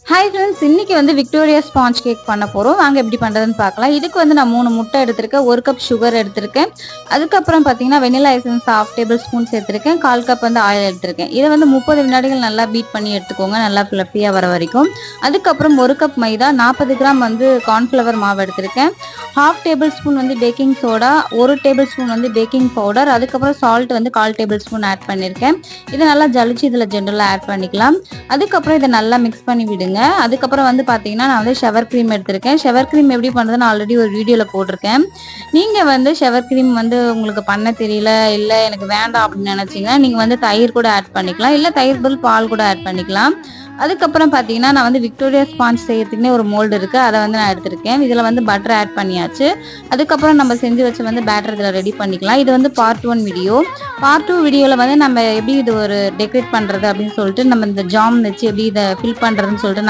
Hi friends, இன்னைக்கு வந்து Victoria sponge cake பண்ண போகிறோம். வாங்க எப்படி பண்ணுறதுன்னு பார்க்கலாம். இதுக்கு வந்து நான் 3 முட்டை எடுத்திருக்கேன், 1 கப் சுகர் எடுத்திருக்கேன். அதுக்கப்புறம் பார்த்தீங்கன்னா வெனிலா எசன்ஸ் 1/2 டேபிள் ஸ்பூன் சேர்த்துருக்கேன், 1/4 கப் வந்து ஆயில் எடுத்திருக்கேன். இதை வந்து 30 வினாடிகள் நல்லா பீட் பண்ணி எடுத்துக்கோங்க, நல்லா ஃப்ளஃபியாக வர வரைக்கும். அதுக்கப்புறம் 1 கப் மைதா, 40 கிராம் வந்து கார்ன்ஃப்ளவர் மாவு எடுத்திருக்கேன், 1/2 டேபிள் ஸ்பூன் வந்து பேக்கிங் சோடா, 1 டேபிள் ஸ்பூன் வந்து பேக்கிங் பவுடர், அதுக்கப்புறம் சால்ட் வந்து 1/4 டேபிள் ஸ்பூன் ஆட் பண்ணியிருக்கேன். இதை நல்லா ஜலிச்சு இதில் ஜென்ரலாக ஆட் பண்ணிக்கலாம். அதுக்கப்புறம் இதை நல்லா மிக்ஸ் பண்ணி விடுங்க. அதுக்கப்புறம் வந்து பார்த்தீங்கன்னா நான் வந்து ஷவர் க்ரீம் எடுத்திருக்கேன். ஷவர் க்ரீம் எப்படி பண்ணுறது நான் ஆல்ரெடி ஒரு வீடியோவில் போட்டிருக்கேன். நீங்கள் வந்து ஷவர் க்ரீம் வந்து உங்களுக்கு பண்ண தெரியல, இல்லை எனக்கு வேண்டாம் அப்படின்னு நினச்சிங்கன்னா நீங்கள் வந்து தயிர் கூட ஆட் பண்ணிக்கலாம், இல்லை தயிர் பதில் பால் கூட ஆட் பண்ணிக்கலாம். அதுக்கப்புறம் பார்த்தீங்கன்னா நான் வந்து விக்டோரியா ஸ்பாஞ்ச் செய்யறதுக்குன்னே ஒரு மோல்டு இருக்குது, அதை வந்து நான் எடுத்திருக்கேன். இதில் வந்து பட்டர் ஆட் பண்ணியாச்சு. அதுக்கப்புறம் நம்ம செஞ்சு வச்ச வந்து பேட்டர் இதில் ரெடி பண்ணிக்கலாம். இது வந்து பார்ட் 1 வீடியோ. பார்ட் 2 வீடியோவில் வந்து நம்ம எப்படி இது ஒரு டெக்கரேட் பண்ணுறது அப்படின்னு சொல்லிட்டு நம்ம இந்த ஜாம் வச்சு எப்படி இதை ஃபில் பண்ணுறதுன்னு சொல்லிட்டு